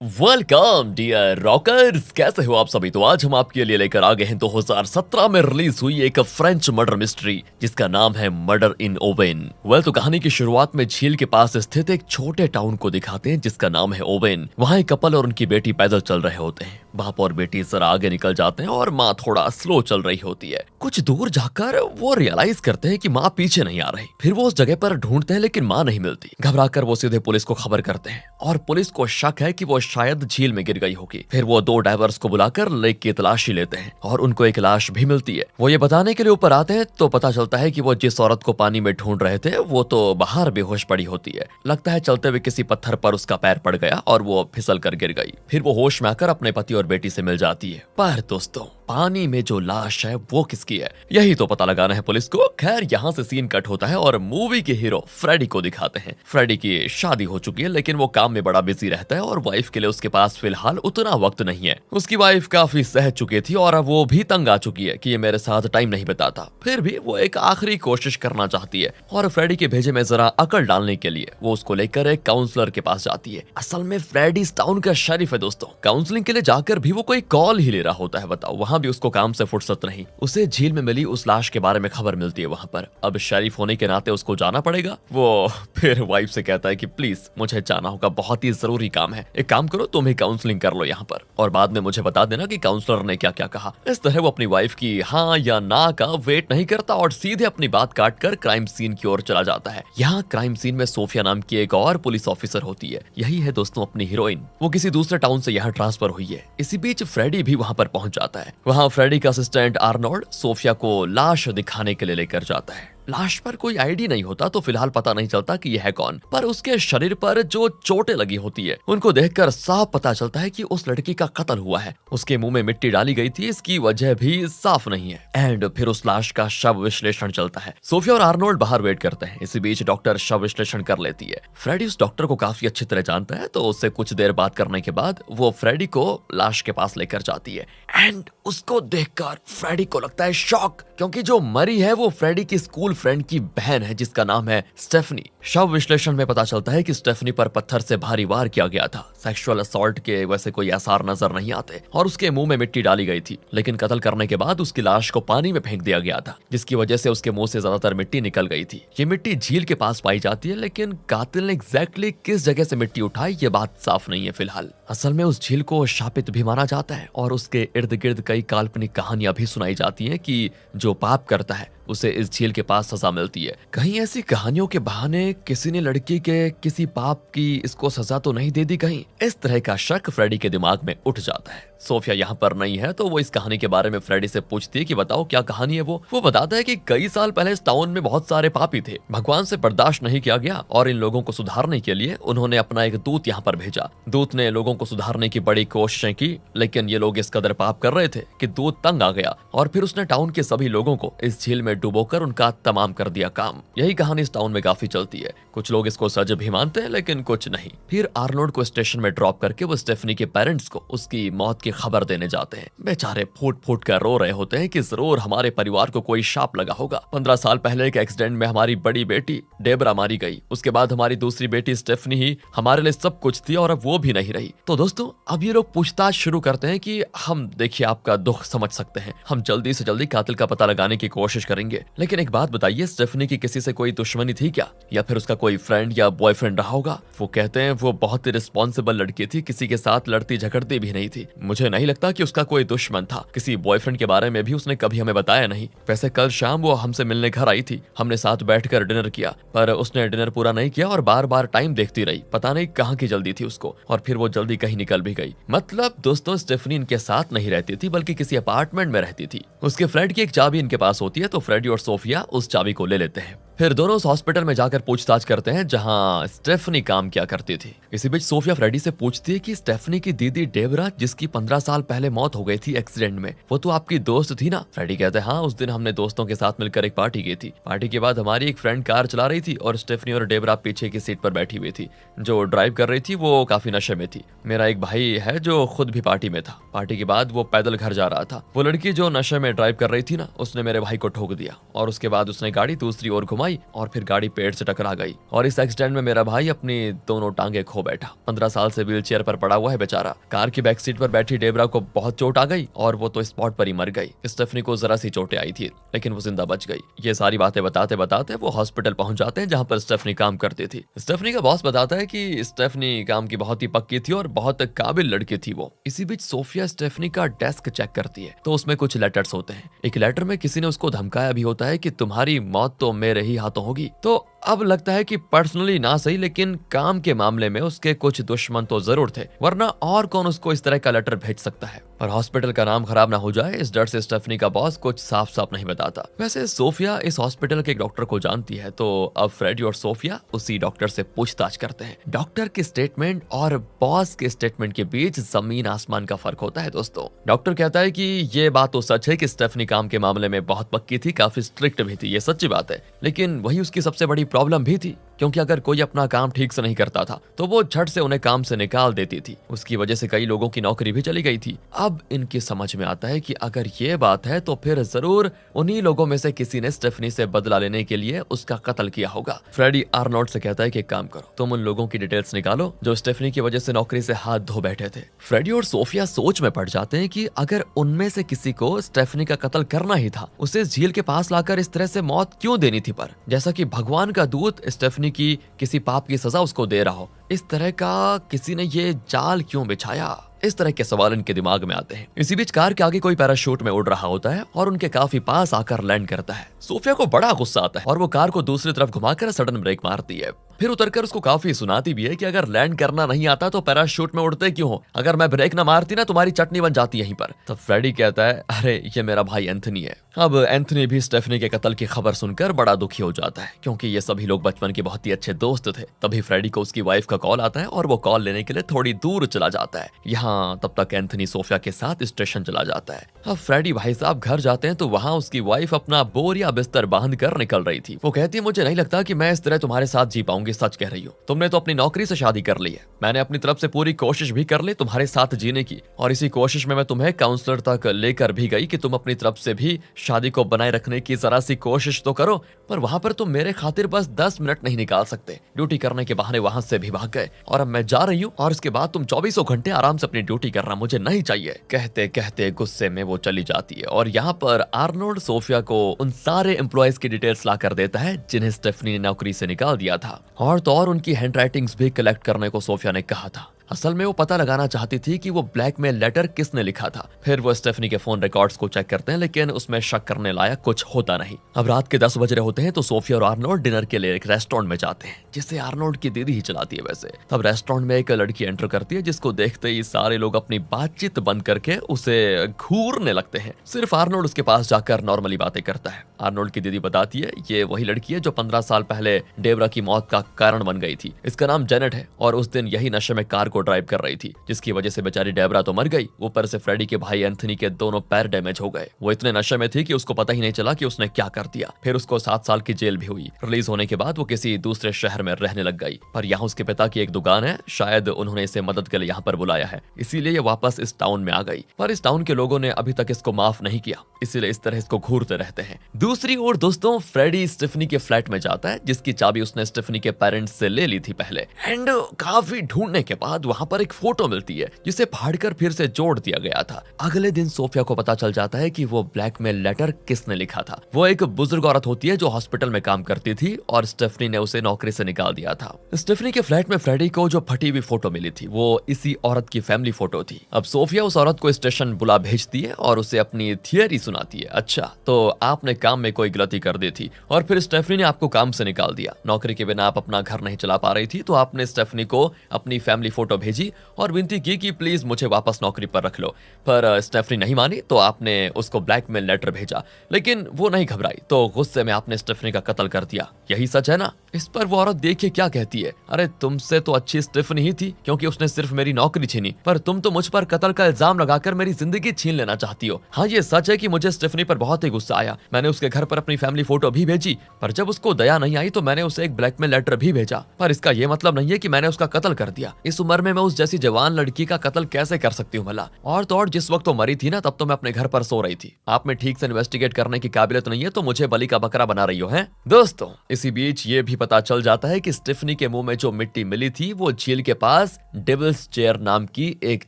Welcome dear rockers, कैसे हो आप सभी। तो आज हम आपके लिए लेकर आ गए हैं 2017 में रिलीज हुई एक फ्रेंच मर्डर मिस्ट्री जिसका नाम है मर्डर इन ओवेन। तो कहानी की शुरुआत में झील के पास स्थित एक छोटे टाउन को दिखाते हैं जिसका नाम है ओवेन। वहाँ एक कपल और उनकी बेटी पैदल चल रहे होते हैं। बाप और बेटी जरा आगे निकल जाते हैं और माँ थोड़ा स्लो चल रही होती है। कुछ दूर जाकर वो रियलाइज करते हैं कि माँ पीछे नहीं आ रही। फिर वो उस जगह पर ढूंढते हैं लेकिन माँ नहीं मिलती। घबराकर वो सीधे पुलिस को खबर करते हैं और पुलिस को शक है कि वो शायद झील में गिर गई होगी। फिर वो दो डाइवर्स को बुलाकर लेक की तलाशी लेते हैं और उनको एक लाश भी मिलती है। वो ये बताने के लिए ऊपर आते हैं तो पता चलता है कि वो जिस औरत को पानी में ढूंढ रहे थे वो तो बाहर बेहोश पड़ी होती है। लगता है चलते हुए किसी पत्थर पर उसका पैर पड़ गया और वो फिसल कर गिर गई। फिर वो होश में आकर अपने पति और बेटी से मिल जाती है। पर दोस्तों, पानी में जो लाश है वो किसकी है, यही तो पता लगाना है पुलिस को। खैर, यहाँ से सीन कट होता है और मूवी के हीरो फ्रेडी को दिखाते हैं। फ्रेडी की शादी हो चुकी है लेकिन वो काम में बड़ा बिजी रहता है और वाइफ के लिए उसके पास फिलहाल उतना वक्त नहीं है। उसकी वाइफ काफी सह चुकी थी और अब वो भी तंग आ चुकी है कि ये मेरे साथ टाइम नहीं बिताता। फिर भी वो एक आखिरी कोशिश करना चाहती है और फ्रेडी के भेजे में जरा अकल डालने के लिए वो उसको लेकर एक काउंसलर के पास जाती है। असल में फ्रेडी इस टाउन का शरीफ है दोस्तों। काउंसलिंग के लिए जाकर भी वो कोई कॉल ही ले रहा होता है। बताओ, वहाँ भी उसको काम से फुर्सत नहीं। उसे झील में मिली उस लाश के बारे में खबर मिलती है वहाँ पर। अब शरीफ होने के नाते उसको जाना पड़ेगा। वो फिर वाइफ से कहता है कि प्लीज मुझे जाना होगा, बहुत ही जरूरी काम है। एक काम करो, तुम ही काउंसलिंग कर लो यहाँ पर और बाद में मुझे बता देना कि काउंसलर ने क्या क्या कहा। इस तरह वो अपनी वाइफ की हाँ या ना का वेट नहीं करता और सीधे अपनी बात काट कर क्राइम सीन की ओर चला जाता है। यहाँ क्राइम सीन में सोफिया नाम की एक और पुलिस ऑफिसर होती है। यही है दोस्तों अपनी हीरोइन। वो किसी दूसरे टाउन से यहाँ ट्रांसफर हुई है। इसी बीच फ्रेडी भी वहाँ पर पहुंच जाता है। वहाँ फ्रेडी का असिस्टेंट आर्नोल्ड सोफिया को लाश दिखाने के लिए लेकर जाता है। लाश पर कोई आईडी नहीं होता तो फिलहाल पता नहीं चलता कि यह है कौन, पर उसके शरीर पर जो चोटें लगी होती है उनको देखकर साफ पता चलता है कि उस लड़की का कत्ल हुआ है। उसके मुंह में मिट्टी डाली गई थी, इसकी वजह भी साफ नहीं है। एंड फिर उस लाश का शव विश्लेषण चलता है। सोफिया और आर्नोल्ड बाहर वेट करते हैं। इसी बीच डॉक्टर शव विश्लेषण कर लेती है। फ्रेडी उस डॉक्टर को काफी अच्छी तरह जानता है तो उससे कुछ देर बात करने के बाद वो फ्रेडी को लाश के पास लेकर जाती है। एंड उसको देखकर फ्रेडी को लगता है शॉक, क्योंकि जो मरी है वो फ्रेडी की स्कूल फ्रेंड की बहन है जिसका नाम है स्टेफनी। शव विश्लेषण में पता चलता है कि स्टेफनी पर पत्थर से भारी वार किया गया था। सेक्सुअल असॉल्ट के वैसे कोई आसार नजर नहीं आते और उसके मुंह में मिट्टी डाली गई थी, लेकिन कत्ल करने के बाद उसकी लाश को पानी में फेंक दिया गया था जिसकी वजह से उसके मुंह से ज्यादातर मिट्टी निकल गई थी। ये मिट्टी झील के पास पाई जाती है लेकिन कातिल ने एग्जैक्टली किस जगह से मिट्टी उठाई ये बात साफ नहीं है फिलहाल। असल में उस झील को शापित भी माना जाता है और उसके इर्द गिर्द कई काल्पनिक कहानियां भी सुनाई जाती हैं कि जो पाप करता है उसे इस झील के पास सजा मिलती है। कहीं ऐसी कहानियों के बहाने किसी ने लड़की के किसी पाप की इसको सजा तो नहीं दे दी कहीं। इस तरह का शक फ्रेडी के दिमाग में उठ जाता है। सोफिया यहाँ पर नहीं है तो वो इस कहानी के बारे में फ्रेडी से पूछती है कि बताओ क्या कहानी है। वो बताता है कि कई साल पहले इस टाउन में बहुत सारे पापी थे। भगवान से बर्दाश्त नहीं किया गया और इन लोगों को सुधारने के लिए उन्होंने अपना एक दूत यहाँ पर भेजा। दूत ने लोगों को सुधारने की बड़ी कोशिशें की लेकिन ये लोग इस कदर पाप कर रहे थे कि दूत तंग आ गया और फिर उसने टाउन के सभी लोगों को इस झील में डुबोकर उनका तमाम कर दिया काम। यही कहानी इस टाउन में काफी चलती है। कुछ लोग इसको सच भी मानते हैं लेकिन कुछ नहीं। फिर आर्नोल्ड को स्टेशन में ड्रॉप करके वो स्टेफनी के पेरेंट्स को उसकी मौत की खबर देने जाते हैं। बेचारे फूट फूट कर रो रहे होते हैं कि जरूर हमारे परिवार को कोई शाप लगा होगा। 15 साल पहले एक एक्सीडेंट में हमारी बड़ी बेटी डेबरा मारी गई। उसके बाद हमारी दूसरी बेटी स्टेफनी ही हमारे लिए सब कुछ थी और अब वो भी नहीं रही। तो दोस्तों, अब ये लोग पूछताछ शुरू करते हैं कि हम देखिए आपका दुख समझ सकते हैं, हम जल्दी से जल्दी कातिल का पता लगाने की कोशिश करेंगे, लेकिन एक बात बताइए, स्टेफनी की किसी से कोई दुश्मनी थी क्या, या फिर उसका कोई फ्रेंड या बॉयफ्रेंड रहा होगा? वो कहते हैं वो बहुत ही रिस्पॉन्सिबल लड़की थी, किसी के साथ लड़ती झगड़ती भी नहीं थी। मुझे नहीं लगता कि उसका कोई दुश्मन था। किसी बॉयफ्रेंड के बारे में भी उसने कभी हमें बताया नहीं। वैसे कल शाम वो हमसे मिलने घर आई थी, हमने साथ बैठकर डिनर किया, पर उसने डिनर पूरा नहीं किया और बार बार टाइम देखती रही। पता नहीं कहाँ की जल्दी थी उसको और फिर वो जल्दी कहीं निकल भी गई। मतलब दोस्तों, स्टेफनी इनके साथ नहीं रहती थी बल्कि किसी अपार्टमेंट में रहती थी। उसके फ्लैट की एक चाबी इनके पास होती है तो फ्रेडी और सोफिया उस चाबी को ले लेते हैं। फिर दोनों उस हॉस्पिटल में जाकर पूछताछ करते हैं जहां स्टेफनी काम किया करती थी। इसी बीच सोफिया फ्रेडी से पूछती है कि स्टेफनी की दीदी डेबरा, जिसकी 15 साल पहले मौत हो गई थी एक्सीडेंट में, वो तो आपकी दोस्त थी ना? फ्रेडी कहते हैं हाँ, उस दिन हमने दोस्तों के साथ मिलकर एक पार्टी की थी। पार्टी के बाद हमारी एक फ्रेंड कार चला रही थी और स्टेफनी और डेबरा पीछे की सीट पर बैठी हुई थी। जो ड्राइव कर रही थी वो काफी नशे में थी। मेरा एक भाई है जो खुद भी पार्टी में था। पार्टी के बाद वो पैदल घर जा रहा था। वो लड़की जो नशे में ड्राइव कर रही थी ना, उसने मेरे भाई को ठोक दिया और उसके बाद उसने गाड़ी दूसरी ओर घुमाई भाई और फिर गाड़ी पेड़ से टकरा गई और इस एक्सीडेंट में मेरा भाई अपनी दोनों टांगे खो बैठा। 15 साल से व्हील चेयर पर पड़ा हुआ है बेचारा। कार की बैक सीट पर बैठी डेबरा को बहुत चोट आ गई और वो तो स्पॉट पर ही मर गई। स्टेफनी को जरा सी चोटें आई थी लेकिन वो जिंदा बच गई। ये सारी बातें बताते बताते वो हॉस्पिटल पहुंच जाते हैं जहां पर स्टेफनी काम करती थी। स्टेफनी का बॉस बताता है कि स्टेफनी काम की बहुत ही पक्की थी और बहुत काबिल लड़की थी वो। इसी बीच सोफिया स्टेफनी का डेस्क चेक करती है तो उसमें कुछ लेटर्स होते हैं। एक लेटर में किसी ने उसको धमकाया भी होता है कि तुम्हारी मौत तो मेरे ही हाथों होगी। तो अब लगता है कि पर्सनली ना सही लेकिन काम के मामले में उसके कुछ दुश्मन तो जरूर थे, वरना और कौन उसको इस तरह का लेटर भेज सकता है। और हॉस्पिटल का नाम खराब ना हो जाए इस डर से स्टेफनी का बॉस कुछ साफ साफ नहीं बताता। वैसे सोफिया इस हॉस्पिटल के एक डॉक्टर को जानती है तो अब फ्रेडी और सोफिया उसी डॉक्टर से पूछताछ करते हैं। डॉक्टर के स्टेटमेंट और बॉस के स्टेटमेंट के बीच जमीन आसमान का फर्क होता है दोस्तों। डॉक्टर कहता है कि ये बात तो सच है कि स्टेफनी काम के मामले में बहुत पक्की थी, काफी स्ट्रिक्ट भी थी, ये सच्ची बात है, लेकिन वही उसकी सबसे बड़ी प्रॉब्लम भी थी क्योंकि अगर कोई अपना काम ठीक से नहीं करता था तो वो झट से उन्हें काम से निकाल देती थी। उसकी वजह से कई लोगों की नौकरी भी चली गई थी। अब इनकी समझ में आता है कि अगर ये बात है तो फिर जरूर उन्हीं लोगों में से किसी ने स्टेफनी से बदला लेने के लिए उसका कत्ल किया होगा। फ्रेडी आर्नोल्ड से कहता है कि एक काम करो, तुम उन लोगों की डिटेल्स निकालो जो स्टेफनी की वजह से नौकरी से हाथ धो बैठे थे। फ्रेडी और सोफिया सोच में पड़ जाते हैं कि अगर उनमें से किसी को स्टेफनी का कत्ल करना ही था, उसे झील के पास लाकर इस तरह से मौत क्यों देनी थी? पर जैसा कि भगवान का दूत स्टेफनी की किसी पाप की सजा उसको दे रहा हो, इस तरह का किसी ने ये जाल क्यों बिछाया? इस तरह के सवाल इनके दिमाग में आते हैं। इसी बीच कार के आगे कोई पैराशूट में उड़ रहा होता है और उनके काफी पास आकर लैंड करता है। सोफिया को बड़ा गुस्सा आता है और वो कार को दूसरी तरफ घुमाकर सडन ब्रेक मारती है। फिर उतरकर उसको काफी सुनाती भी है कि अगर लैंड करना नहीं आता तो पैराशूट में उड़ते क्यों हो? अगर मैं ब्रेक ना मारती ना तुम्हारी चटनी बन जाती यहीं पर। तब फ्रेडी कहता है अरे ये मेरा भाई एंथनी है। अब एंथनी भी स्टेफनी के कत्ल की खबर सुनकर बड़ा दुखी हो जाता है क्योंकि ये सभी लोग बचपन के बहुत ही अच्छे दोस्त थे। तभी फ्रेडी को उसकी वाइफ का कॉल आता है और वो कॉल लेने के लिए थोड़ी दूर चला जाता है। यहाँ तब तक एंथनी सोफिया के साथ स्टेशन चला जाता है। अब फ्रेडी भाई साहब घर जाते हैं तो वहाँ उसकी वाइफ अपना बोरिया बिस्तर बांध कर निकल रही थी। वो कहती है मुझे नहीं लगता कि मैं इस तरह तुम्हारे साथ जी पाऊंगी, सच कह रही हूँ। तुमने तो अपनी नौकरी से शादी कर ली है, मैंने अपनी तरफ से पूरी कोशिश भी कर ली तुम्हारे साथ जीने की और इसी कोशिश में मैं तुम्हें काउंसलर तक लेकर भी गई कि तुम अपनी तरफ से भी शादी को बनाए रखने की जरा सी कोशिश तो करो, पर वहाँ पर तुम मेरे खातिर बस 10 मिनट नहीं निकाल सकते। ड्यूटी करने के बहाने वहाँ से भी भाग गए और अब मैं जा रही हूँ और इसके बाद तुम 24 घंटे आराम से अपनी ड्यूटी करना, मुझे नहीं चाहिए। कहते कहते गुस्से में वो चली जाती है और यहाँ पर आर्नोल्ड सोफिया को उन सारे एम्प्लॉयज की डिटेल्स ला कर देता है जिन्हें स्टेफनी ने नौकरी से निकाल दिया था और तो और उनकी हैंडराइटिंग्स भी कलेक्ट करने को सोफिया ने कहा था। असल में वो पता लगाना चाहती थी कि वो ब्लैकमेल लेटर किसने लिखा था। फिर वो स्टेफनी के फोन रिकॉर्ड्स को चेक करते हैं लेकिन उसमें शक करने लायक कुछ होता नहीं। अब रात के 10 बज रहे होते हैं तो सोफिया और आर्नोल्ड डिनर के लिए एक रेस्टोरेंट में जाते हैं जिसे आर्नोल्ड की दीदी ही चलाती है। वैसे तब रेस्टोरेंट में एक लड़की एंटर करती है जिसको देखते ही सारे लोग अपनी बातचीत बंद करके उसे घूरने लगते हैं। सिर्फ आर्नोल्ड उसके पास जाकर नॉर्मली बातें करता है। आर्नोल्ड की दीदी बताती है ये वही लड़की है जो 15 साल पहले डेबरा की मौत का कारण बन गई थी। इसका नाम जेनेट है और उस दिन यही नशे में कार को ड्राइव कर रही थी जिसकी वजह से बेचारी डेबरा तो मर गई, ऊपर से फ्रेडी के भाई एंथनी के दोनों पैर डैमेज हो गए। वो इतने नशे में थी कि उसको पता ही नहीं चला कि उसने क्या कर दिया। फिर उसको 7 साल की जेल भी हुई। रिलीज होने के बाद वो किसी दूसरे शहर में रहने लग गई, पर यहाँ उसके पिता की एक दुकान है, शायद उन्होंने इसे मदद के लिए यहाँ पर बुलाया है, इसीलिए ये वापस इस टाउन में आ गई। पर इस टाउन के लोगों ने अभी तक इसको माफ नहीं किया, इसीलिए इस तरह इसको घूरते रहते हैं। दूसरी ओर दोस्तों फ्रेडी स्टेफनी के फ्लैट में जाता है जिसकी चाबी उसने स्टेफनी के पेरेंट्स से ले ली थी पहले। एंड काफी ढूंढने के बाद वहां पर एक फोटो मिलती है जिसे फाड़कर फिर से जोड़ दिया गया था। अगले दिन सोफिया को पता चल जाता है कि वो ब्लैकमेल लेटर किसने लिखा था। वो एक बुजुर्ग औरत होती है जो हॉस्पिटल में काम करती थी और स्टेफनी ने उसे नौकरी से निकाल दिया था। स्टेफनी के फ्लैट में फ्रेडी को जो फटी हुई फोटो मिली थी वो इसी औरत की फैमिली फोटो थी। अब सोफिया उस औरत को स्टेशन बुला भेजती है और उसे अपनी थियरी सुनाती है। अच्छा तो आपने काम में कोई गलती कर दी थी और फिर स्टेफनी ने आपको काम से निकाल दिया। नौकरी के बिना आप अपना घर नहीं चला पा रही थी तो आपने स्टेफनी को अपनी फैमिली फोटो भेजी और विनती की कि प्लीज मुझे वापस नौकरी पर रख लो। पर स्टेफनी नहीं मानी तो आपने उसको ब्लैकमेल लेटर भेजा, लेकिन वो नहीं घबराई तो गुस्से में आपने स्टेफनी का कत्ल कर दिया। यही सच है ना? इस पर वो औरत देखिए क्या कहती है, अरे तुमसे तो अच्छी स्टेफनी ही थी क्योंकि उसने सिर्फ मेरी नौकरी छीनी, पर तुम तो मुझ पर कत्ल का इल्जाम लगाकर मेरी जिंदगी छीन लेना चाहती हो। हाँ ये सच है कि मुझे स्टेफनी पर बहुत ही गुस्सा आया। मैंने उसके घर पर अपनी फैमिली फोटो भी भेजी, पर जब उसको दया नहीं आई तो मैंने उसे एक ब्लैकमेल लेटर भी भेजा, पर इसका ये मतलब नहीं है कि मैंने उसका कत्ल कर दिया। इस उम्र में मैं उस जैसी जवान लड़की का कत्ल कैसे कर सकती हूँ भला? और तो और जिस वक्त वो मरी थी ना, तब तो मैं अपने घर पर सो रही थी। आप में ठीक से इन्वेस्टिगेट करने की काबिलियत नहीं है तो मुझे बलि का बकरा बना रही हो हैं? दोस्तों, इसी बीच ये भी पता चल जाता है कि स्टेफनी के मुंह में जो मिट्टी मिली थी वो झील के पास डेविल्स चेयर नाम की एक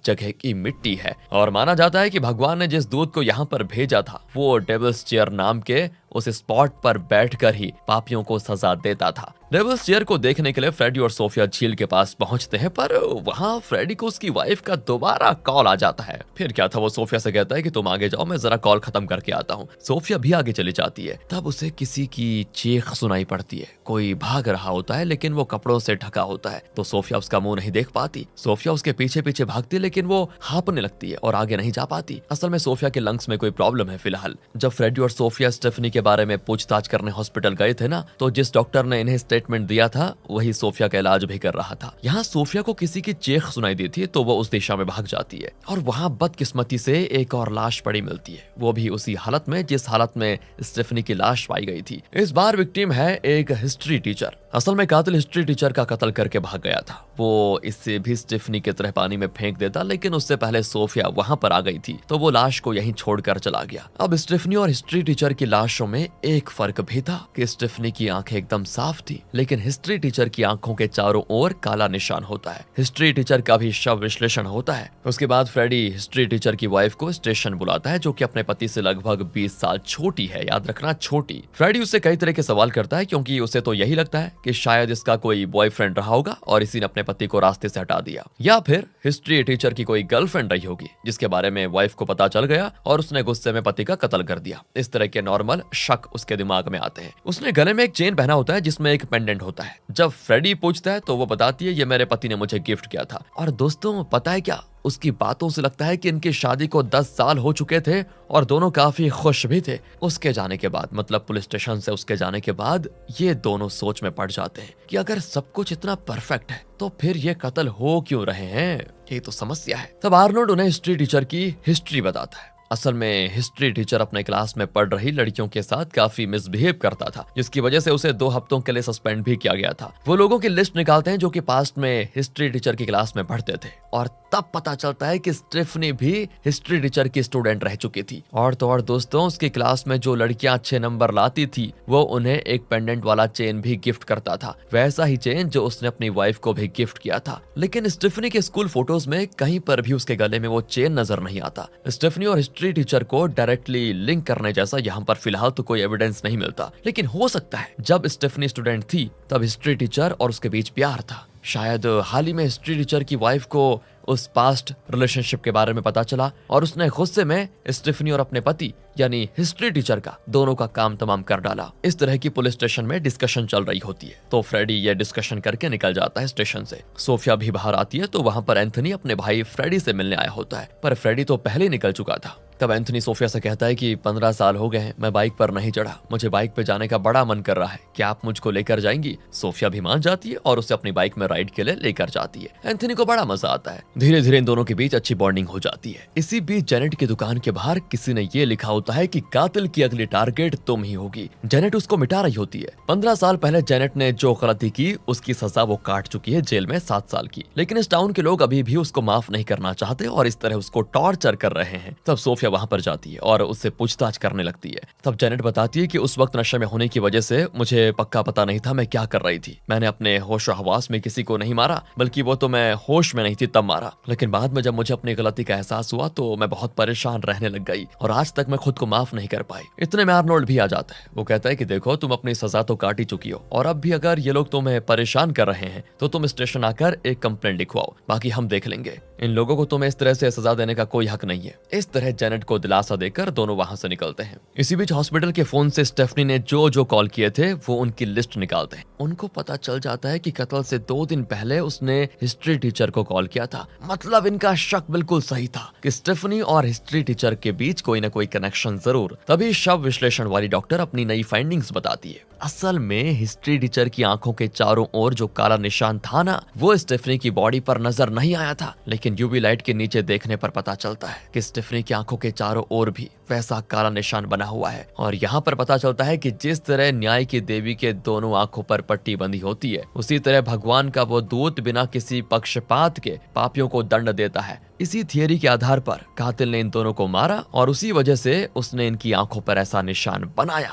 जगह की मिट्टी है, और माना जाता है कि भगवान ने जिस दूत को यहाँ पर भेजा था वो डेविल्स चेयर नाम के उस स्पॉट पर बैठकर ही पापियों को सजा देता था। डेविल्स चेयर को देखने के लिए फ्रेडी और सोफिया झील के पास पहुंचते हैं, पर वहां फ्रेडी को उसकी वाइफ का दोबारा कॉल आ जाता है। फिर क्या था, वो सोफिया से कहता है कि तुम आगे जाओ, मैं जरा कॉल खत्म करके आता हूँ। सोफिया भी आगे चली जाती है। तब उसे किसी की चीख सुनाई पड़ती है। कोई भाग रहा होता है लेकिन वो कपड़ों से ढका होता है, तो सोफिया उसका मुंह नहीं देख पाती। सोफिया उसके पीछे पीछे भागती है लेकिन वो हाँफने लगती है और आगे नहीं जा पाती। असल में सोफिया के लंग्स में कोई प्रॉब्लम है फिलहाल। जब फ्रेडी और सोफिया स्टेफनी के बारे में पूछताछ करने हॉस्पिटल गए थे ना, तो जिस डॉक्टर ने इन्हें स्टेटमेंट दिया था वही सोफिया का इलाज भी कर रहा था। यहाँ सोफिया को किसी की चीख सुनाई दी थी तो वो उस दिशा में भाग जाती है और वहाँ बदकिस्मती से एक और लाश पड़ी मिलती है, वो भी उसी हालत में जिस हालत में स्टेफनी की लाश पाई गई थी। इस बार विक्टिम है एक हिस्ट्री टीचर। असल में कातिल हिस्ट्री टीचर का कत्ल करके भाग गया था। वो इससे भी स्टेफनी की तरह पानी में फेंक देता, लेकिन उससे पहले सोफिया वहां पर आ गई थी तो वो लाश को यहीं छोड़कर चला गया। अब स्टेफनी और हिस्ट्री टीचर की लाशों में एक फर्क भी था कि स्टेफनी की आंखें एकदम साफ थी, लेकिन हिस्ट्री टीचर की आंखों के चारों ओर काला निशान होता है। हिस्ट्री टीचर का भी शव विश्लेषण होता है। उसके बाद फ्रेडी हिस्ट्री टीचर की वाइफ को स्टेशन बुलाता है, जो कि अपने पति से लगभग 20 साल छोटी है, याद रखना छोटी। फ्रेडी उससे कई तरह के सवाल करता है क्योंकि उसे तो यही लगता है कि शायद इसका कोई बॉयफ्रेंड रहा होगा और इसी ने अपने पति को रास्ते से हटा दिया, या फिर हिस्ट्री टीचर की कोई गर्लफ्रेंड रही होगी जिसके बारे में वाइफ को पता चल गया और उसने गुस्से में पति का कत्ल कर दिया। इस तरह के नॉर्मल शक उसके दिमाग में आते हैं। उसने गले में एक चेन पहना होता है जिसमें एक पेंडेंट होता है। जब फ्रेडी पूछता है तो वो बताती है ये मेरे पति ने मुझे गिफ्ट किया था। और दोस्तों पता है क्या, उसकी बातों से लगता है कि इनकी शादी को 10 साल हो चुके थे और दोनों काफी खुश भी थे। उसके जाने के बाद, मतलब पुलिस स्टेशन से उसके जाने के बाद, ये दोनों सोच में पड़ जाते हैं कि अगर सब कुछ इतना परफेक्ट है तो फिर ये कत्ल हो क्यों रहे हैं, ये तो समस्या है। तब आर्नोल्ड उन्हें हिस्ट्री टीचर की हिस्ट्री बताता है। असल में हिस्ट्री टीचर अपने क्लास में पढ़ रही लड़कियों के साथ काफी मिसबिहेव करता था, जिसकी वजह से उसे 2 हफ्तों के लिए सस्पेंड भी किया गया था। वो लोगों की लिस्ट निकालते हैं जो कि पास्ट में हिस्ट्री टीचर की क्लास में पढ़ते थे, और तब पता चलता है कि स्टेफनी भी हिस्ट्री टीचर की स्टूडेंट रह चुकी थी। और तो और दोस्तों, उसकी क्लास में जो लड़कियां अच्छे नंबर लाती थी वो उन्हें एक पेंडेंट वाला चेन भी गिफ्ट करता था, वैसा ही चेन जो उसने अपनी वाइफ को भी गिफ्ट किया था। लेकिन स्टेफनी के स्कूल फोटोज में कहीं पर भी उसके गले में वो चेन नजर नहीं आता। स्टेफनी और हिस्ट्री टीचर को डायरेक्टली लिंक करने जैसा यहाँ पर फिलहाल तो कोई एविडेंस नहीं मिलता, लेकिन हो सकता है जब स्टेफनी स्टूडेंट थी तब हिस्ट्री टीचर और उसके बीच प्यार था। शायद हाल ही में हिस्ट्री टीचर की वाइफ को उस पास्ट रिलेशनशिप के बारे में पता चला और उसने गुस्से में स्टेफनी और अपने पति यानी हिस्ट्री टीचर का दोनों का काम तमाम कर डाला। इस तरह की पुलिस स्टेशन में डिस्कशन चल रही होती है, तो फ्रेडी ये डिस्कशन करके निकल जाता है स्टेशन से। सोफिया भी बाहर आती है तो वहां पर एंथनी अपने भाई फ्रेडी से मिलने आया होता है, पर फ्रेडी तो पहले ही निकल चुका था। तब एंथनी सोफिया से कहता है कि 15 साल हो गए हैं, मैं बाइक पर नहीं चढ़ा, मुझे बाइक पे जाने का बड़ा मन कर रहा है, क्या आप मुझको लेकर जाएंगी? सोफिया भी मान जाती है और उसे अपनी बाइक में राइड के लिए लेकर जाती है। एंथनी को बड़ा मजा आता है। धीरे धीरे इन दोनों के बीच अच्छी बॉन्डिंग हो जाती है। इसी बीच जेनेट की दुकान के बाहर किसी ने ये लिखा होता है कि कातिल की अगली टारगेट तुम ही होगी। जेनेट उसको मिटा रही होती है। 15 साल पहले जेनेट ने जो गलती की उसकी सजा वो काट चुकी है, जेल में 7 साल की, लेकिन इस टाउन के लोग अभी भी उसको माफ नहीं करना चाहते और इस तरह उसको टॉर्चर कर रहे हैं। तब सोफिया वहां पर जाती है और उससे पूछताछ करने लगती है। तब जेनेट बताती है कि उस वक्त नशे में होने की वजह से मुझे पक्का पता नहीं था मैं क्या कर रही थी। मैंने अपने होश और हवास में किसी को नहीं मारा, बल्कि वो तो मैं होश में नहीं थी तब मारा। लेकिन बाद में जब मुझे अपनी गलती का एहसास हुआ तो मैं बहुत परेशान रहने लग गई और आज तक मैं खुद को माफ नहीं कर पाई। इतने में आर्नोल्ड भी आ जाता है। वो कहता है कि देखो, तुम अपनी सजा तो काट ही चुकी हो और अब भी अगर ये लोग तुम्हें परेशान कर रहे हैं तो तुम स्टेशन आकर एक कंप्लेंट लिखवाओ, बाकी हम देख लेंगे। इन लोगों को तुम्हें इस तरह से सजा देने का कोई हक नहीं है। इस तरह जेनेट को दिलासा देकर दोनों वहां से निकलते हैं। इसी बीच हॉस्पिटल के फोन से स्टेफनी ने जो जो कॉल किए थे वो उनकी लिस्ट निकालते हैं। उनको पता चल जाता है कि कत्ल से 2 दिन पहले उसने हिस्ट्री टीचर को कॉल किया था। मतलब इनका शक बिल्कुल सही था कि स्टेफनी और हिस्ट्री टीचर के बीच कोई ना कोई कनेक्शन जरूर। तभी शव विश्लेषण वाली डॉक्टर अपनी नई फाइंडिंग्स बताती है। असल में हिस्ट्री टीचर की आंखों के चारों ओर जो काला निशान था ना, वो स्टेफनी की बॉडी पर नजर नहीं आया था, लेकिन यूवी लाइट के नीचे देखने पर पता चलता है कि स्टेफनी की आंखों के चारों ओर भी पे ऐसा काला निशान बना हुआ है। और यहाँ पर पता चलता है कि जिस तरह न्याय की देवी के दोनों आंखों पर पट्टी बंधी होती है, उसी तरह भगवान का वो दूत बिना किसी पक्षपात के पापियों को दंड देता है। इसी थियरी के आधार पर कातिल ने इन दोनों को मारा और उसी वजह से उसने इनकी आंखों पर ऐसा निशान बनाया।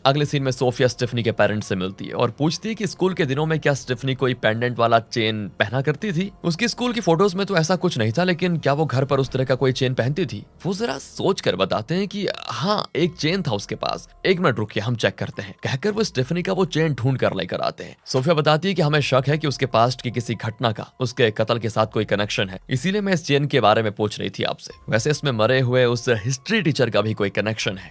अगले सीन में सोफिया स्टेफनी के पेरेंट्स से मिलती है और पूछती है कि स्कूल के दिनों में क्या स्टेफनी कोई पेंडेंट वाला चेन पहना करती थी। उसकी स्कूल की फोटोज में तो ऐसा कुछ नहीं था, लेकिन क्या वो घर पर उस तरह का कोई चेन पहनती थी? वो जरा सोच कर बताते हैं कि हाँ, एक चेन था उसके पास। 1 मिनट रुकिए, हम चेक करते हैं, कहकर वो स्टेफनी का वो चेन ढूंढ कर लेकर आते हैं। सोफिया बताती है कि हमें शक है कि उसके पास्ट की किसी घटना का उसके कत्ल के साथ कोई कनेक्शन है, इसीलिए मैं इस चेन के बारे में पूछ रही थी आपसे। वैसे इसमें मरे हुए उस हिस्ट्री टीचर का भी कोई कनेक्शन है।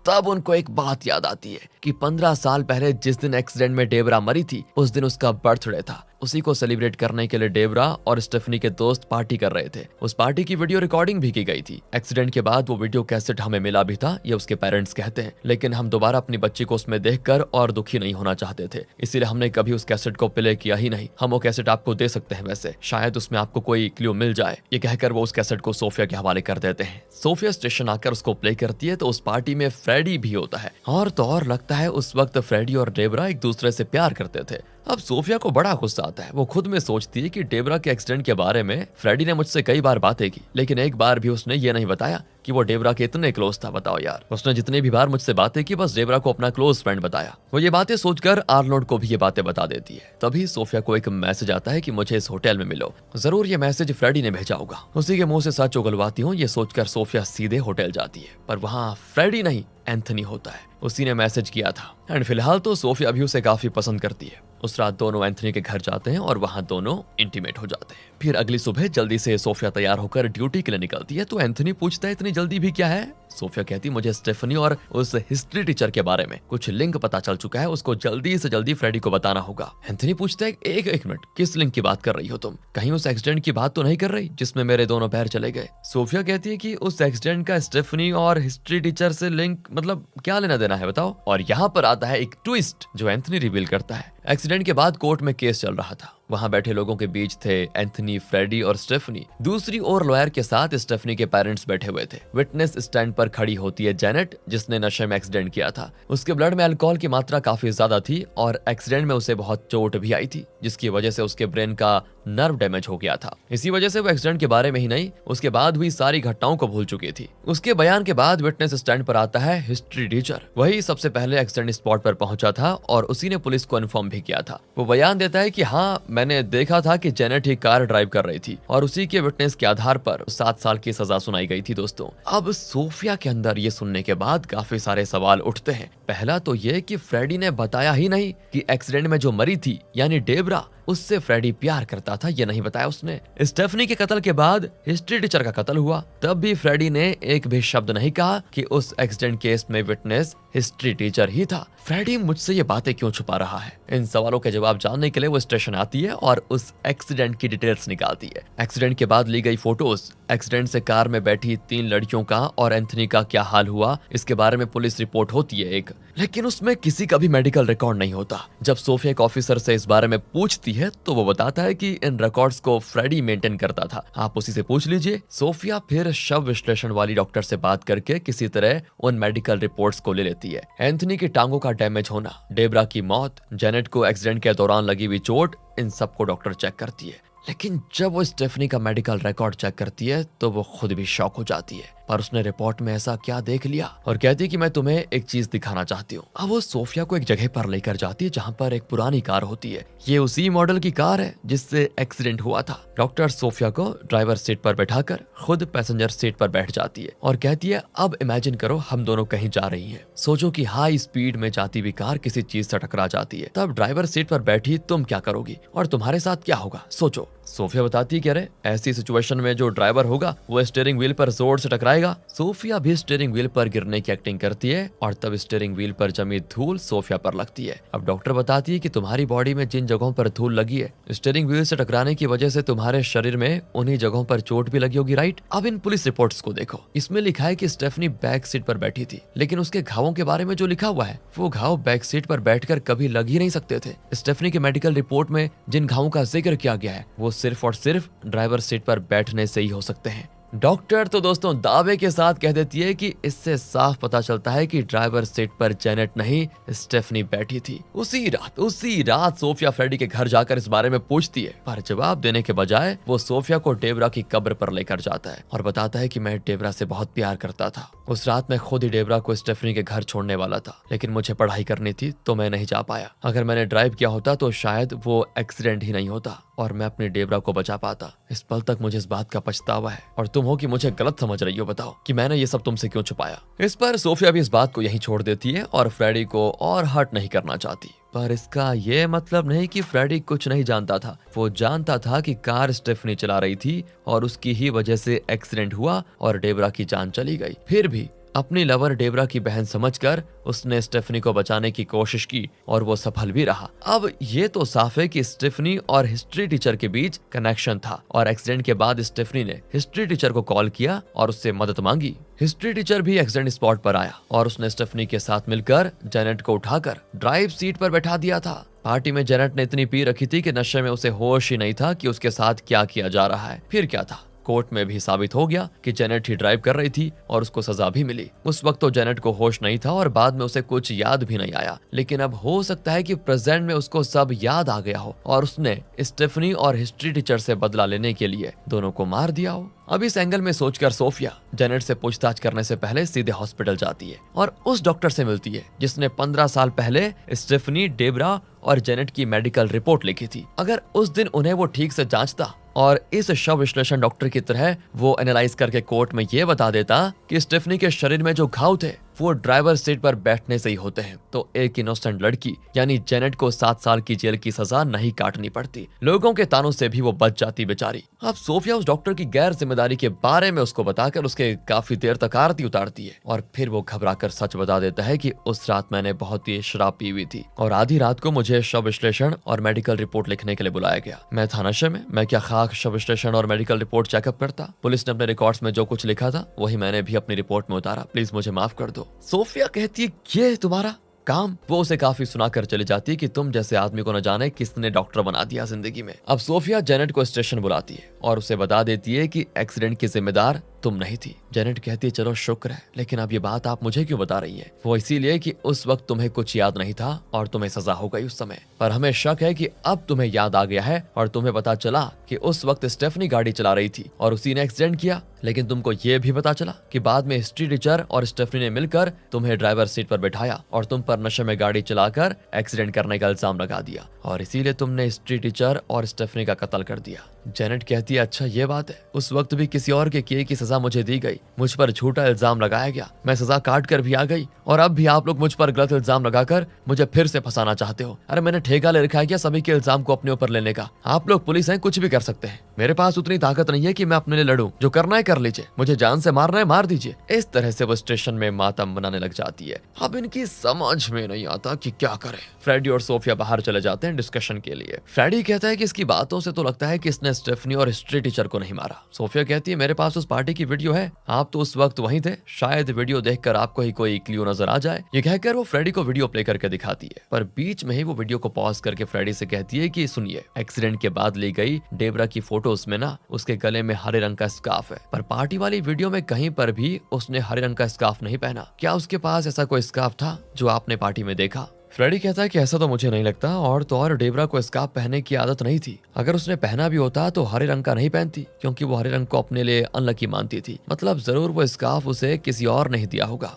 तब उनको एक बात याद आती है कि 15 साल पहले जिस दिन एक्सीडेंट में डेबरा मरी थी, उस दिन उसका बर्थडे था। उसी को सेलिब्रेट करने के लिए डेबरा और स्टेफनी के दोस्त पार्टी कर रहे थे। उस पार्टी की वीडियो रिकॉर्डिंग भी की गई थी। एक्सीडेंट के बाद वो वीडियो कैसेट हमें मिला भी था, ये उसके पेरेंट्स कहते हैं, लेकिन हम दोबारा अपनी बच्ची को उसमें देखकर और दुखी नहीं होना चाहते थे, इसीलिए हमने कभी उस कैसेट को प्ले किया ही नहीं। हम वो कैसेट आपको दे सकते हैं, वैसे शायद उसमें आपको कोई क्लू मिल जाए। ये कहकर वो उस कैसेट को सोफिया के हवाले कर देते हैं। सोफिया स्टेशन आकर उसको प्ले करती है तो उस पार्टी में फ्रेडी भी होता है। और तो और लगता है उस वक्त फ्रेडी और डेबरा एक दूसरे से प्यार करते थे। अब सोफिया को बड़ा गुस्सा आता है। वो खुद में सोचती है कि डेबरा के एक्सीडेंट के बारे में फ्रेडी ने मुझसे कई बार बातें की, लेकिन एक बार भी उसने ये नहीं बताया कि वो डेबरा के इतने क्लोज था। बताओ यार, उसने जितनी भी बार मुझसे बातें की, बस डेबरा को अपना क्लोज फ्रेंड बताया। वो ये बातें सोचकर आर्नोल्ड को भी ये बातें बता देती है। तभी सोफिया को एक मैसेज आता है कि मुझे इस होटल में मिलो। जरूर ये मैसेज फ्रेडी ने भेजा होगा। उसी के मुंह से सच उगलवाती हूँ, ये सोचकर सोफिया सीधे होटल जाती है, पर वहाँ फ्रेडी नहीं, एंथनी होता है। उसी ने मैसेज किया था। एंड फिलहाल तो सोफिया भी उसे काफी पसंद करती है। उस रात दोनों एंथनी के घर जाते हैं और वहां दोनों इंटीमेट हो जाते हैं। फिर अगली सुबह जल्दी से सोफिया तैयार होकर ड्यूटी के लिए निकलती है तो एंथनी पूछता है इतनी जल्दी भी क्या है? सोफिया कहती मुझे स्टेफनी और उस हिस्ट्री टीचर के बारे में कुछ लिंक पता चल चुका है, उसको जल्दी से जल्दी फ्रेडी को बताना होगा। एंथनी पूछता है एक मिनट, किस लिंक की बात कर रही हो तुम? कहीं उस एक्सीडेंट की बात तो नहीं कर रही जिसमें मेरे दोनों पैर चले गए? सोफिया कहती है कि उस एक्सीडेंट का स्टेफनी और हिस्ट्री टीचर से लिंक मतलब क्या लेना देना है बताओ। और यहाँ पर आता है एक ट्विस्ट जो एंथनी रिवील करता है। एक्सीडेंट के बाद कोर्ट में केस चल रहा था। वहां बैठे लोगों के बीच थे एंथनी, फ्रेडी और स्टेफनी। दूसरी ओर लॉयर के साथ स्टेफनी के पेरेंट्स बैठे हुए थे। विटनेस स्टैंड पर खड़ी होती है जेनेट, जिसने नशे में एक्सीडेंट किया था। उसके ब्लड में अल्कोहल की मात्रा काफी ज्यादा थी और एक्सीडेंट में उसे बहुत चोट भी आई थी, जिसकी वजह से उसके ब्रेन का नर्व डैमेज हो गया था। इसी वजह से वो एक्सीडेंट के बारे में ही नहीं, उसके बाद हुई सारी घटनाओं को भूल चुकी थी। उसके बयान के बाद विटनेस स्टैंड पर आता है हिस्ट्री टीचर। वही सबसे पहले एक्सीडेंट स्पॉट पर पहुंचा था और उसी ने पुलिस को इन्फॉर्म भी किया था। वो बयान देता है कि हाँ, मैंने देखा था कि जेनेट ही कार ड्राइव कर रही थी और उसी के विटनेस के आधार पर 7 साल की सजा सुनाई गई थी। दोस्तों, अब सोफिया के अंदर ये सुनने के बाद काफी सारे सवाल उठते हैं। पहला तो ये कि फ्रेडी ने बताया ही नहीं कि एक्सीडेंट में जो मरी थी यानी डेबरा, उससे फ्रेडी प्यार करता था, ये नहीं बताया उसने। स्टेफनी के कत्ल के बाद हिस्ट्री टीचर का कत्ल हुआ, तब भी फ्रेडी ने एक भी शब्द नहीं कहा कि उस एक्सीडेंट केस में विटनेस हिस्ट्री टीचर ही था। फ्रेडी मुझसे ये बातें क्यों छुपा रहा है? इन सवालों के जवाब जानने के लिए वो स्टेशन आती है और उस एक्सीडेंट की डिटेल्स निकालती है। एक्सीडेंट के बाद ली गई फोटोज, एक्सीडेंट से कार में बैठी 3 लड़कियों का और एंथनी का क्या हाल हुआ, इसके बारे में पुलिस रिपोर्ट होती है एक, लेकिन उसमें किसी का भी मेडिकल रिकॉर्ड नहीं होता। जब सोफिया एक ऑफिसर से इस बारे में पूछती है तो वो बताता है कि इन रिकॉर्ड्स को फ्रेडी मेंटेन करता था, आप उसी से पूछ लीजिए। सोफिया फिर शव विश्लेषण वाली डॉक्टर से बात करके किसी तरह उन मेडिकल रिपोर्ट्स को ले लेती है। एंथनी की टांगों का डैमेज होना, डेबरा की मौत, जेनेट को एक्सीडेंट के दौरान लगी हुई चोट, इन सबको डॉक्टर चेक करती है। लेकिन जब वो स्टेफनी का मेडिकल रिकॉर्ड चेक करती है तो वो खुद भी शॉक हो जाती है। पर उसने रिपोर्ट में ऐसा क्या देख लिया और कहती है कि मैं तुम्हें एक चीज दिखाना चाहती हूँ। अब वो सोफिया को एक जगह पर लेकर जाती है जहाँ पर एक पुरानी कार होती है। ये उसी मॉडल की कार है जिससे एक्सीडेंट हुआ था। डॉक्टर सोफिया को ड्राइवर सीट पर बैठाकर खुद पैसेंजर सीट पर बैठ जाती है और कहती है अब इमेजिन करो हम दोनों कहीं जा रही हैं। सोचो कि हाई स्पीड में जाती हुई कार किसी चीज से टकरा जाती है, तब ड्राइवर सीट पर बैठी तुम क्या करोगी और तुम्हारे साथ क्या होगा? सोचो। सोफिया बताती है कि अरे ऐसी सिचुएशन में जो ड्राइवर होगा वो स्टीयरिंग व्हील पर जोर से टकराएगा। सोफिया भी स्टीयरिंग व्हील पर गिरने की एक्टिंग करती है और तब स्टीयरिंग व्हील पर जमी धूल सोफिया पर लगती है। अब डॉक्टर बताती है कि तुम्हारी बॉडी में जिन जगहों पर धूल लगी है, स्टीयरिंग व्हील से टकराने की वजह से तुम्हारे शरीर में उन्हीं जगहों पर चोट भी लगी होगी, राइट? अब इन पुलिस रिपोर्ट्स को देखो, इसमें लिखा है कि स्टेफनी बैक सीट पर बैठी थी, लेकिन उसके घावों के बारे में जो लिखा हुआ है वो घाव बैक सीट पर बैठकर कभी लग ही नहीं सकते थे। स्टेफनी के मेडिकल रिपोर्ट में जिन घावों का जिक्र किया गया है वो सिर्फ और सिर्फ ड्राइवर सीट पर बैठने से ही हो सकते हैं। डॉक्टर तो दोस्तों दावे के साथ कह देती है कि इससे साफ पता चलता है कि ड्राइवर सीट पर जेनेट नहीं स्टेफनी बैठी थी। उसी रात सोफिया फ्रेडी के घर जाकर इस बारे में पूछती है, पर जवाब देने के बजाय वो सोफिया को डेबरा की कब्र पर लेकर जाता है और बताता है कि मैं डेबरा से बहुत प्यार करता था। उस रात मैं खुद ही डेबरा को स्टेफनी के घर छोड़ने वाला था, लेकिन मुझे पढ़ाई करनी थी तो मैं नहीं जा पाया। अगर मैंने ड्राइव किया होता तो शायद वो एक्सीडेंट ही नहीं होता और मैं अपनी डेबरा को बचा पाता। इस पल तक मुझे इस बात का पछतावा है और तुम हो कि मुझे गलत समझ रही हो। बताओ कि मैंने ये सब तुमसे क्यों छुपाया। इस पर सोफिया भी इस बात को यहीं छोड़ देती है और फ्रेडी को और हर्ट नहीं करना चाहती। पर इसका ये मतलब नहीं कि फ्रेडी कुछ नहीं जानता था। वो जानता था कि कार स्टेफनी चला रही थी और उसकी ही वजह से एक्सीडेंट हुआ और डेबरा की जान चली गई। फिर भी अपनी लवर डेबरा की बहन समझकर उसने स्टेफनी को बचाने की कोशिश की और वो सफल भी रहा। अब ये तो साफ है कि स्टेफनी और हिस्ट्री टीचर के बीच कनेक्शन था और एक्सीडेंट के बाद स्टेफनी ने हिस्ट्री टीचर को कॉल किया और उससे मदद मांगी। हिस्ट्री टीचर भी एक्सीडेंट स्पॉट पर आया और उसने स्टेफनी के साथ मिलकर जेनेट को उठाकर ड्राइव सीट पर बैठा दिया था। पार्टी में जेनेट ने इतनी पी रखी थी कि नशे में उसे होश ही नहीं था कि उसके साथ क्या किया जा रहा है। फिर क्या था, कोर्ट में भी साबित हो गया कि जेनेट ही ड्राइव कर रही थी और उसको सजा भी मिली। उस वक्त तो जेनेट को होश नहीं था और बाद में उसे कुछ याद भी नहीं आया, लेकिन अब हो सकता है कि प्रेजेंट में उसको सब याद आ गया हो और उसने स्टेफनी और हिस्ट्री टीचर से बदला लेने के लिए दोनों को मार दिया हो। अब इस एंगल में सोचकर सोफिया जेनेट से पूछताछ करने से पहले सीधे हॉस्पिटल जाती है और उस डॉक्टर से मिलती है जिसने 15 साल पहले स्टेफनी, डेबरा और जेनेट की मेडिकल रिपोर्ट लिखी थी। अगर उस दिन उन्हें वो ठीक से जांचता और इस शव विश्लेषण डॉक्टर की तरह वो एनालाइज करके कोर्ट में ये बता देता कि स्टेफनी के शरीर में जो घाव थे वो ड्राइवर सीट पर बैठने से ही होते हैं, तो एक इनोसेंट लड़की यानी जेनेट को 7 साल की जेल की सजा नहीं काटनी पड़ती। लोगों के तानों से भी वो बच जाती बेचारी। अब सोफिया उस डॉक्टर की गैर जिम्मेदारी के बारे में उसको बताकर उसके काफी देर तक आरती उतारती है और फिर वो घबराकर सच बता देता है कि उस रात मैंने बहुत ही शराब पी हुई थी और आधी रात को मुझे शव विश्लेषण और मेडिकल रिपोर्ट लिखने के लिए बुलाया गया। मैं था नशे में, मैं क्या खाक शव विश्लेषण और मेडिकल रिपोर्ट चेकअप करता। पुलिस ने अपने रिकॉर्ड्स में जो कुछ लिखा था वही मैंने भी अपनी रिपोर्ट में उतारा, प्लीज मुझे माफ कर दो। सोफिया कहती है ये तुम्हारा काम। वो उसे काफी सुनाकर चली जाती है कि तुम जैसे आदमी को न जाने किसने डॉक्टर बना दिया जिंदगी में। अब सोफिया जेनेट को स्टेशन बुलाती है और उसे बता देती है कि एक्सीडेंट की जिम्मेदार तुम नहीं थी। जेनेट कहती है चलो शुक्र है, लेकिन अब ये बात आप मुझे क्यों बता रही है? वो इसीलिए कि उस वक्त तुम्हें कुछ याद नहीं था और तुम्हें सजा हो गई उस समय, पर हमें शक है कि अब तुम्हें याद आ गया है और तुम्हें पता चला कि उस वक्त स्टेफनी गाड़ी चला रही थी और उसी ने एक्सीडेंट किया। लेकिन तुमको ये भी पता चला कि बाद में हिस्ट्री टीचर और स्टेफनी ने मिलकर तुम्हें ड्राइवर सीट पर बैठाया और तुम पर नशे में गाड़ी चलाकर एक्सीडेंट करने का इल्जाम लगा दिया और इसीलिए तुमने हिस्ट्री टीचर और स्टेफनी का कत्ल कर दिया। जेनेट कहती है अच्छा ये बात है, उस वक्त भी किसी और के किए की सजा मुझे दी गई, मुझ पर झूठा इल्जाम लगाया गया, मैं सजा काट कर भी आ गई और अब भी आप लोग मुझ पर गलत इल्जाम लगाकर मुझे फिर से फंसाना चाहते हो। अरे मैंने ठेका ले रखा है क्या सभी के इल्जाम को अपने ऊपर लेने का? आप लोग पुलिस हैं, कुछ भी कर सकते हैं। मेरे पास उतनी ताकत नहीं है कि मैं अपने लिए लड़ूं। जो करना है कर लीजिए, मुझे जान से मारना है मार दीजिए। इस तरह से वो स्टेशन में मातम बनाने लग जाती है। अब इनकी समझ में नहीं आता कि क्या करें। फ्रेडी और सोफिया बाहर चले जाते हैं डिस्कशन के लिए। फ्रेडी कहता है कि इसकी बातों से तो लगता है कि इसने स्टेफनी और हिस्ट्री टीचर को नहीं मारा। सोफिया कहती है मेरे पास उस पार्टी की वीडियो है, आप तो उस वक्त वहीं थे, शायद वीडियो देखकर आपको ही कोई क्लू नजर आ जाए। ये कहकर वो फ्रेडी को वीडियो प्ले करके दिखाती है, पर बीच में ही वो वीडियो को पॉज करके फ्रेडी से कहती है कि सुनिए, एक्सीडेंट के बाद ली गई डेबरा की फोटोज में ना उसके गले में हरे रंग का स्कार्फ है, पर पार्टी वाली वीडियो में कहीं पर भी उसने हरे रंग का स्कार्फ नहीं पहना। क्या उसके पास ऐसा कोई स्कार्फ था जो आपने पार्टी में देखा? फ्रेडी कहता है कि ऐसा तो मुझे नहीं लगता और तो और डेबरा को स्कार्फ पहनने की आदत नहीं थी। अगर उसने पहना भी होता तो हरे रंग का नहीं पहनती, क्योंकि वो हरे रंग को अपने लिए अनलकी मानती थी। मतलब जरूर वो स्कार्फ उसे किसी और नहीं दिया होगा।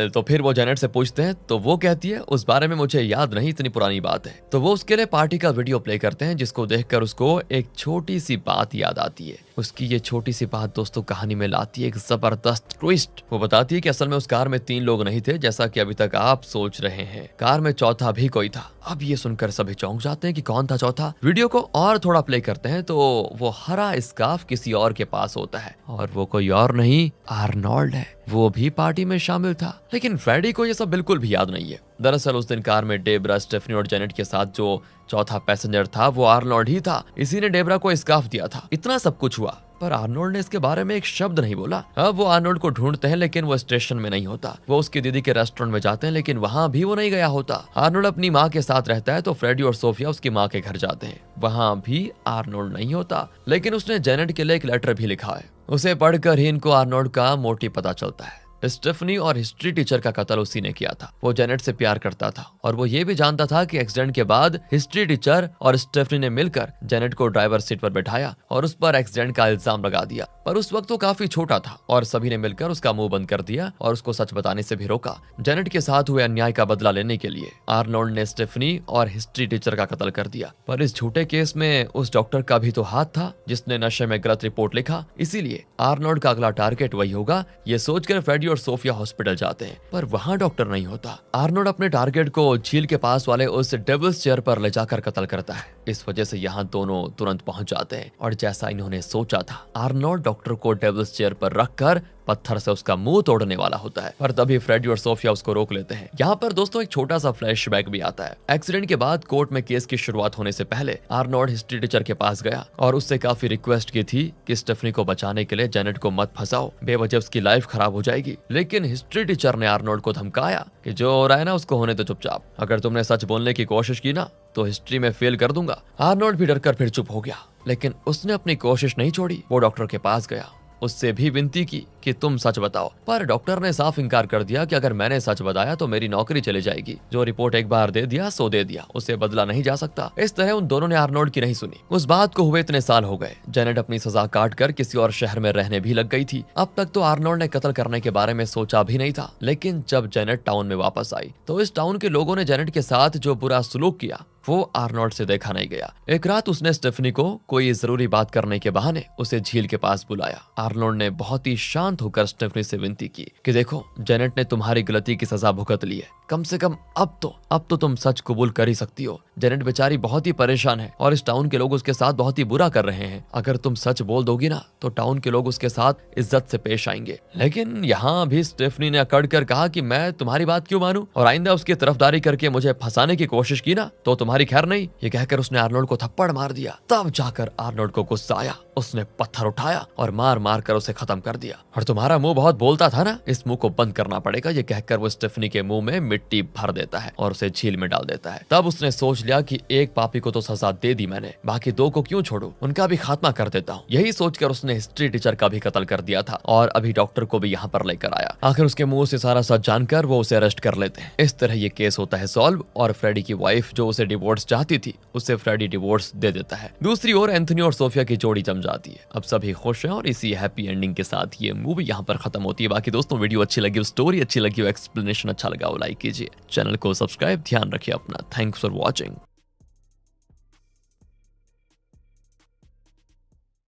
तो फिर वो जेनेट से पूछते हैं तो वो कहती है उस बारे में मुझे याद नहीं, इतनी पुरानी बात है। तो वो उसके लिए पार्टी का वीडियो प्ले करते हैं, जिसको देखकर उसको एक छोटी सी बात याद आती है। उसकी ये छोटी सी बात दोस्तों कहानी में लाती है एक जबरदस्त ट्विस्ट। वो बताती है कि असल में उस कार में 3 लोग नहीं थे जैसा कि अभी तक आप सोच रहे हैं, कार में चौथा भी कोई था। अब ये सुनकर सभी चौंक जाते हैं कि कौन था चौथा। वीडियो को और थोड़ा प्ले करते हैं तो वो हरा स्कार्फ किसी और के पास होता है और वो कोई और नहीं आर्नोल्ड है। वो भी पार्टी में शामिल था, लेकिन फ्रेडी को ये सब बिल्कुल भी याद नहीं है। दरअसल उस दिन कार में डेबरा, स्टेफनी और जेनेट के साथ जो चौथा पैसेंजर था वो आर्नोल्ड ही था। इसी ने डेबरा को स्कार्फ दिया था। इतना सब कुछ हुआ पर आर्नोल्ड ने इसके बारे में एक शब्द नहीं बोला। अब वो आर्नोल्ड को ढूंढते हैं लेकिन वो स्टेशन में नहीं होता। वो उसकी दीदी के रेस्टोरेंट में जाते हैं लेकिन वहाँ भी वो नहीं गया होता। आर्नोल्ड अपनी माँ के साथ रहता है तो फ्रेडी और सोफिया उसकी माँ के घर जाते हैं। वहाँ भी आर्नोल्ड नहीं होता, लेकिन उसने जेनेट के लिए एक लेटर भी लिखा है। उसे पढ़कर ही इनको आर्नोल्ड का मोटिव पता चलता है। स्टेफनी और हिस्ट्री टीचर का कत्ल उसी ने किया था। वो जेनेट से प्यार करता था और वो ये भी जानता था कि एक्सीडेंट के बाद हिस्ट्री टीचर और स्टेफनी ने मिलकर जेनेट को ड्राइवर सीट पर बैठाया और उस पर एक्सीडेंट का इल्जाम लगा दिया। पर उस वक्त वो काफी छोटा था और सभी ने मिलकर उसका मुंह बंद कर दिया और उसको सच बताने से भी रोका। जेनेट के साथ हुए अन्याय का बदला लेने के लिए आर्नोल्ड ने स्टेफनी और हिस्ट्री टीचर का कत्ल कर दिया। पर इस झूठे केस में उस डॉक्टर का भी तो हाथ था जिसने नशे में गलत रिपोर्ट लिखा। इसीलिए आर्नोल्ड का अगला टारगेट वही होगा। ये सोचकर फ्रेडी और सोफिया हॉस्पिटल जाते हैं, पर वहाँ डॉक्टर नहीं होता। आर्नोल्ड अपने टारगेट को झील के पास वाले उस डेविल्स चेयर पर ले जाकर कत्ल करता है। इस वजह से यहाँ दोनों तुरंत पहुंच जाते हैं और जैसा इन्होंने सोचा था, आर्नोल्ड डॉक्टर को डेविल्स चेयर पर रखकर पत्थर से उसका मुंह तोड़ने वाला होता है। पर तभी फ्रेडी और सोफिया उसको रोक लेते हैं। यहाँ पर दोस्तों एक छोटा सा फ्लैशबैक भी आता है। एक्सीडेंट के बाद कोर्ट में केस की शुरुआत होने से पहले आर्नोल्ड हिस्ट्री टीचर के पास गया और उससे काफी रिक्वेस्ट की थी कि स्टेफनी को बचाने के लिए जेनेट को मत फंसाओ, बेवजह उसकी लाइफ खराब हो जाएगी। लेकिन हिस्ट्री टीचर ने आर्नोल्ड को धमकाया कि जो हो रहा है ना उसको होने दो चुपचाप, अगर तुमने सच बोलने की कोशिश की ना तो हिस्ट्री में फेल कर दूंगा। आर्नोल्ड भी डरकर फिर चुप हो गया, लेकिन उसने अपनी कोशिश नहीं छोड़ी। वो डॉक्टर के पास गया, उससे भी विनती की कि तुम सच बताओ, पर डॉक्टर ने साफ इनकार कर दिया कि अगर मैंने सच बताया तो मेरी नौकरी चली जाएगी। जो रिपोर्ट एक बार दे दिया सो दे दिया, उसे बदला नहीं जा सकता। इस तरह उन दोनों ने आर्नोल्ड की नहीं सुनी। उस बात को हुए इतने साल हो गए। जेनेट अपनी सजा काट कर किसी और शहर में रहने भी लग गई थी। अब तक तो आर्नोल्ड ने कत्ल करने के बारे में सोचा भी नहीं था, लेकिन जब जेनेट टाउन में वापस आई तो इस टाउन के लोगों ने जेनेट के साथ जो बुरा सलूक किया वो आर्नोल्ड से देखा नहीं गया। एक रात उसने स्टेफनी को कोई जरूरी बात करने के बहाने उसे झील के पास बुलाया। आर्नोल्ड ने बहुत ही शांत होकर स्टेफनी से विनती की कि देखो, जेनेट ने तुम्हारी गलती की सजा भुगत ली है, कम से कम अब तो तुम सच कबूल कर ही सकती हो। जेनेट बेचारी बहुत ही परेशान है और इस टाउन के लोग उसके साथ बहुत ही बुरा कर रहे हैं। अगर तुम सच बोल दोगी ना तो टाउन के लोग उसके साथ इज्जत से पेश आएंगे। लेकिन यहाँ भी स्टेफनी ने अकड़ कर कहा कि मैं तुम्हारी बात क्यों मानूं, और आइंदा उसकी तरफदारी करके मुझे फंसाने की कोशिश की ना तो तुम्हारी खैर नहीं। ये कहकर उसने आर्नोल्ड को थप्पड़ मार दिया। तब जाकर आर्नोल्ड को गुस्सा आया। उसने पत्थर उठाया और मार मार कर उसे खत्म कर दिया। और तुम्हारा मुंह बहुत बोलता था ना, इस मुंह को बंद करना पड़ेगा। ये कहकर वो स्टेफनी के मुंह में मिट्टी भर देता है और उसे झील में डाल देता है। तब उसने सोच लिया कि एक पापी को तो सजा दे दी मैंने, बाकी दो को क्यों छोड़ू, उनका भी खात्मा कर देता हूँ। यही सोचकर उसने हिस्ट्री टीचर का भी कत्ल कर दिया था और अभी डॉक्टर को भी यहाँ पर लेकर आया। आखिर उसके मुंह से सारा सच जानकर वो उसे अरेस्ट कर लेते हैं। इस तरह ये केस होता है सॉल्व और फ्रेडी की वाइफ जो उसे डिवोर्स चाहती थी उसे फ्रेडी डिवोर्स दे देता है। दूसरी ओर एंथनी और सोफिया की जोड़ी जम जाती है। अब सभी खुश हैं और इसी हैप्पी एंडिंग के साथ ये मूवी यहाँ पर खत्म होती है। बाकी दोस्तों वीडियो अच्छी लगी हो, स्टोरी अच्छी लगी हो, एक्सप्लेनेशन अच्छा लगा हो, लाइक कीजिए, चैनल को सब्सक्राइब, ध्यान रखिए अपना। Thanks for watching.